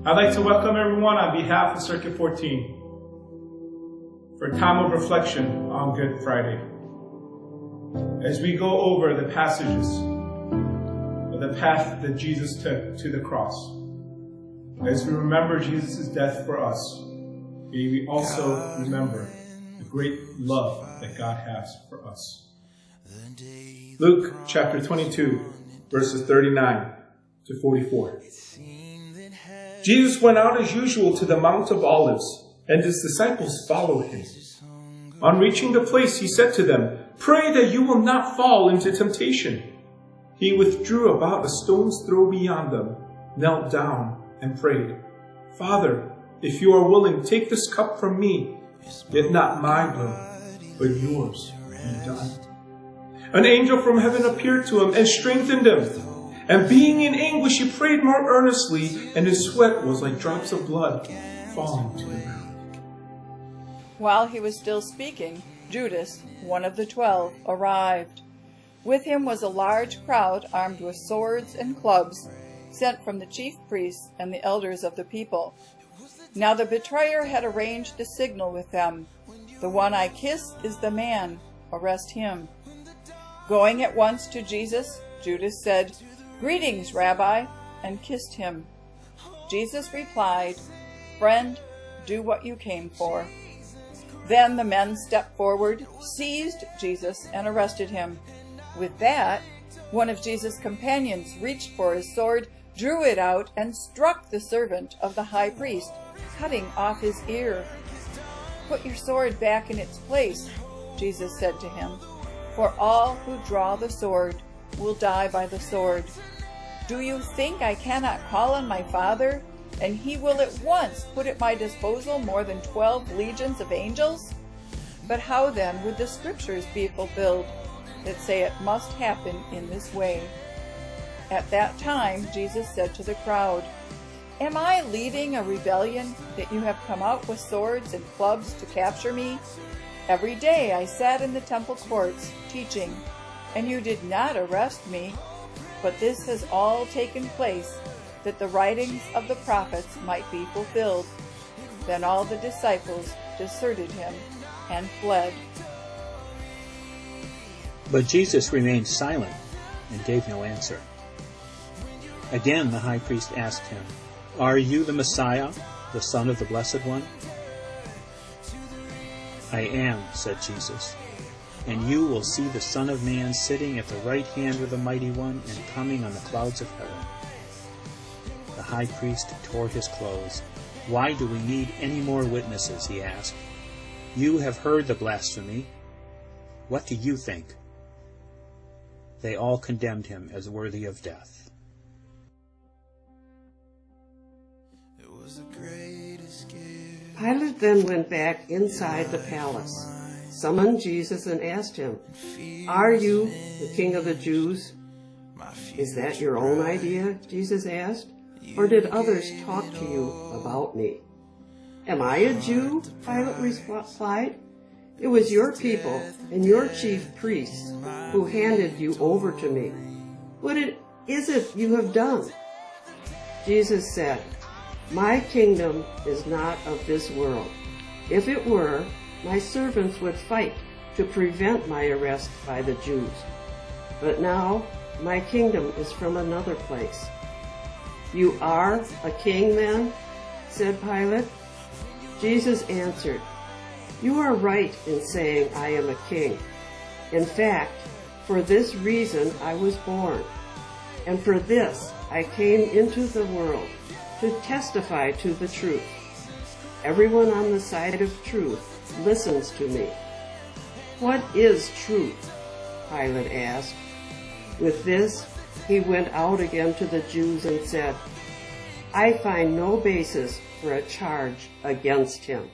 I'd like to welcome everyone on behalf of Circuit 14 for a time of reflection on Good Friday. As we go over the passages of the path that Jesus took to the cross, as we remember Jesus' death for us, may we also remember the great love that God has for us. Luke chapter 22, verses 39 to 44. Jesus went out as usual to the Mount of Olives, and his disciples followed him. On reaching the place, he said to them, "Pray that you will not fall into temptation." He withdrew about a stone's throw beyond them, knelt down, and prayed, "Father, if you are willing, take this cup from me, yet not my will, but yours be done." An angel from heaven appeared to him and strengthened him. And being in anguish, he prayed more earnestly, and his sweat was like drops of blood falling to the ground. While he was still speaking, Judas, one of the 12, arrived. With him was a large crowd armed with swords and clubs, sent from the chief priests and the elders of the people. Now the betrayer had arranged a signal with them. "The one I kiss is the man. Arrest him." Going at once to Jesus, Judas said, "Greetings, Rabbi," and kissed him. Jesus replied, "Friend, do what you came for." Then the men stepped forward, seized Jesus, and arrested him. With that, one of Jesus' companions reached for his sword, drew it out, and struck the servant of the high priest, cutting off his ear. "Put your sword back in its place," Jesus said to him, "for all who draw the sword will die by the sword. Do you think I cannot call on my Father, and he will at once put at my disposal more than 12 legions of angels? But how then would the scriptures be fulfilled that say it must happen in this way?" At that time Jesus said to the crowd, "Am I leading a rebellion that you have come out with swords and clubs to capture me? Every day I sat in the temple courts teaching, and you did not arrest me. But this has all taken place that the writings of the prophets might be fulfilled." Then all the disciples deserted him and fled. But Jesus remained silent and gave no answer. Again the high priest asked him, "Are you the Messiah, the Son of the Blessed One?" "I am," said Jesus, "and you will see the Son of Man sitting at the right hand of the Mighty One and coming on the clouds of heaven." The high priest tore his clothes. "Why do we need any more witnesses?" he asked. "You have heard the blasphemy. What do you think?" They all condemned him as worthy of death. Pilate then went back inside the palace, summoned Jesus, and asked him, "Are you the King of the Jews?" "Is that your own idea?" Jesus asked, "or did others talk to you about me?" "Am I a Jew?" Pilate replied. "It was your people and your chief priests who handed you over to me. What is it you have done?" Jesus said, "My kingdom is not of this world. If it were, my servants would fight to prevent my arrest by the Jews. But now my kingdom is from another place." "You are a king then?" said Pilate. Jesus answered, "You are right in saying I am a king. In fact, for this reason I was born, and for this I came into the world, to testify to the truth. Everyone on the side of truth listens to me." "What is truth?" Pilate asked. With this, he went out again to the Jews and said, "I find no basis for a charge against him."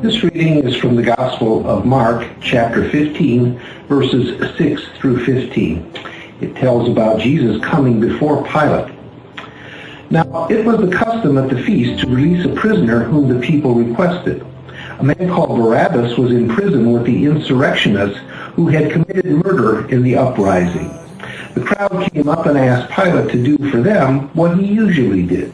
This reading is from the Gospel of Mark, chapter 15, verses 6 through 15. It tells about Jesus coming before Pilate. Now, it was the custom at the feast to release a prisoner whom the people requested. A man called Barabbas was in prison with the insurrectionists who had committed murder in the uprising. The crowd came up and asked Pilate to do for them what he usually did.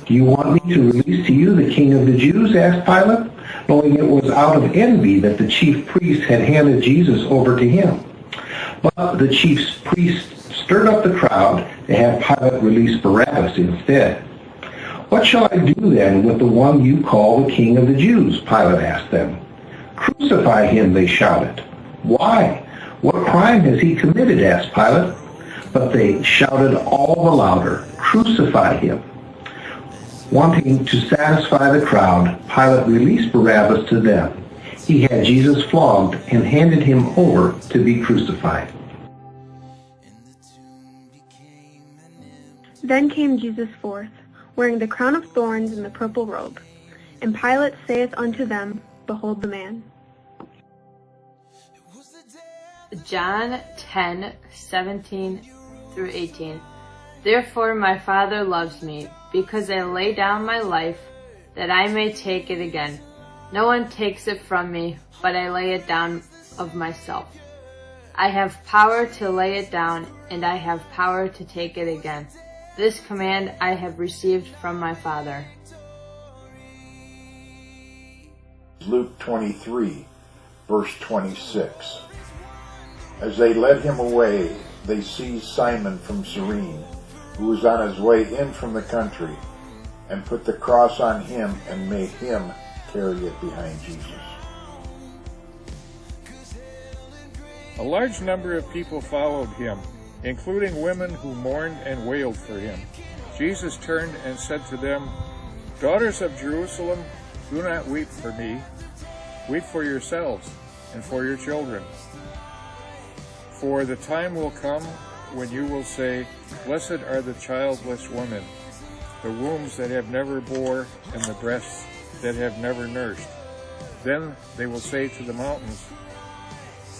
"Do you want me to release to you the King of the Jews?" asked Pilate, knowing it was out of envy that the chief priests had handed Jesus over to him. But the chief priests stirred up the crowd to have Pilate release Barabbas instead. "What shall I do then with the one you call the King of the Jews?" Pilate asked them. "Crucify him," they shouted. "Why? What crime has he committed?" asked Pilate. But they shouted all the louder, "Crucify him." Wanting to satisfy the crowd, Pilate released Barabbas to them. He had Jesus flogged and handed him over to be crucified. Then came Jesus forth, wearing the crown of thorns and the purple robe. And Pilate saith unto them, Behold the man. John 10:17-18. Therefore my Father loves me, because I lay down my life, that I may take it again. No one takes it from me, but I lay it down of myself. I have power to lay it down, and I have power to take it again. This command I have received from my Father. Luke 23, verse 26. As they led him away, they seized Simon from Cyrene, who was on his way in from the country, and put the cross on him and made him carry it behind Jesus. A large number of people followed him, including women who mourned and wailed for him. Jesus turned and said to them, "Daughters of Jerusalem, do not weep for me. Weep for yourselves and for your children. For the time will come when you will say, Blessed are the childless women, the wombs that have never bore, and the breasts that have never nursed. Then they will say to the mountains,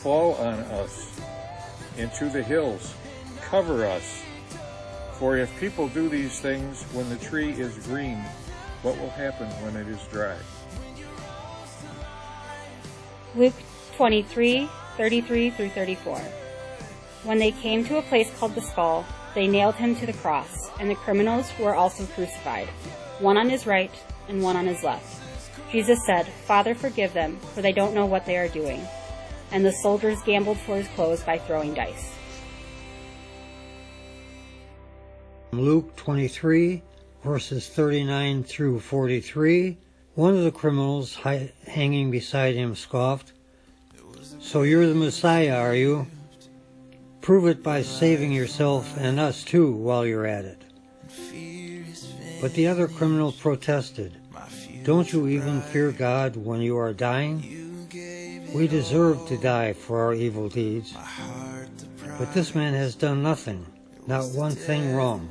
Fall on us, and to the hills, cover us. For if people do these things when the tree is green, what will happen when it is dry?" Luke 23:33-34. When they came to a place called the Skull, they nailed him to the cross, and the criminals were also crucified, one on his right and one on his left. Jesus said, "Father, forgive them, for they don't know what they are doing." And the soldiers gambled for his clothes by throwing dice. Luke 23, verses 39 through 43. One of the criminals hanging beside him scoffed, "So you're the Messiah, are you? Prove it by saving yourself and us too while you're at it." But the other criminal protested, "Don't you even fear God when you are dying? We deserve to die for our evil deeds. But this man has done nothing, not one thing wrong."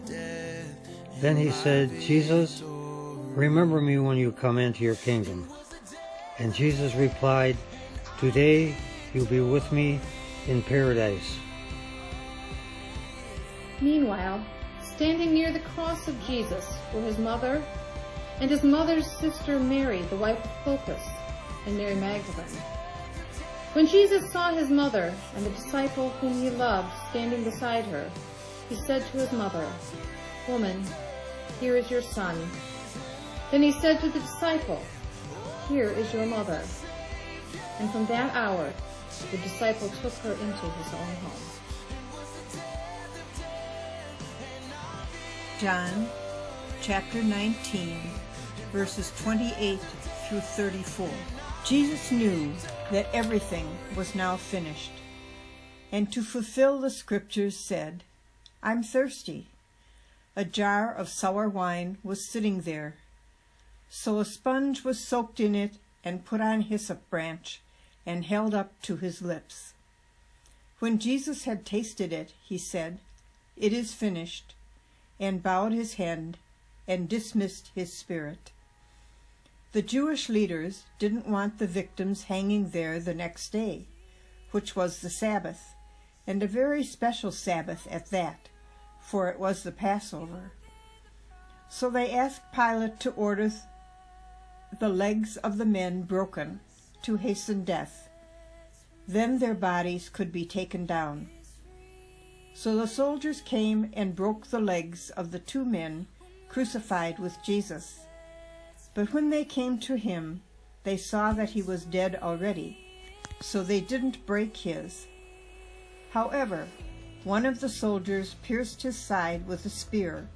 Then he said, "Jesus, remember me when you come into your kingdom." And Jesus replied, "Today you'll be with me in paradise." Meanwhile, standing near the cross of Jesus were his mother and his mother's sister Mary, the wife of Clopas, and Mary Magdalene. When Jesus saw his mother and the disciple whom he loved standing beside her, he said to his mother, "Woman, here is your son." Then he said to the disciple, "Here is your mother." And from that hour, the disciple took her into his own home. John chapter 19, verses 28 through 34. Jesus knew that everything was now finished, and to fulfill the scriptures said, "I'm thirsty." A jar of sour wine was sitting there. So a sponge was soaked in it and put on hyssop branch and held up to his lips. When Jesus had tasted it, he said, "It is finished," and bowed his head and dismissed his spirit. The Jewish leaders didn't want the victims hanging there the next day, which was the Sabbath, and a very special Sabbath at that, for it was the Passover. So they asked Pilate to order the legs of the men broken to hasten death. Then their bodies could be taken down. So the soldiers came and broke the legs of the 2 men crucified with Jesus. But when they came to him, they saw that he was dead already, so they didn't break his. However, one of the soldiers pierced his side with a spear,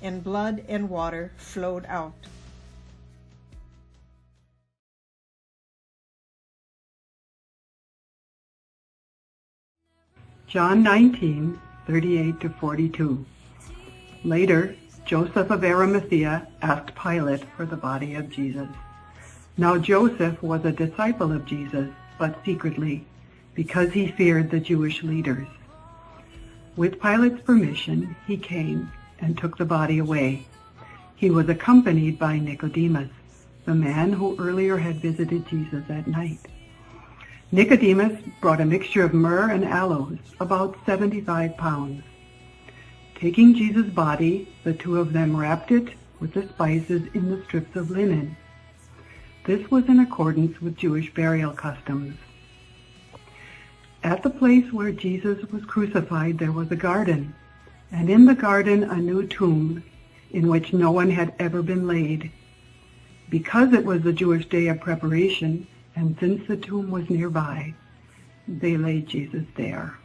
and blood and water flowed out. John 19:38-42. Later, Joseph of Arimathea asked Pilate for the body of Jesus. Now Joseph was a disciple of Jesus, but secretly, because he feared the Jewish leaders. With Pilate's permission, he came and took the body away. He was accompanied by Nicodemus, the man who earlier had visited Jesus at night. Nicodemus brought a mixture of myrrh and aloes, about 75 pounds. Taking Jesus' body, the 2 of them wrapped it with the spices in the strips of linen. This was in accordance with Jewish burial customs. At the place where Jesus was crucified there was a garden, and in the garden a new tomb in which no one had ever been laid. Because it was the Jewish day of preparation, and since the tomb was nearby, they laid Jesus there.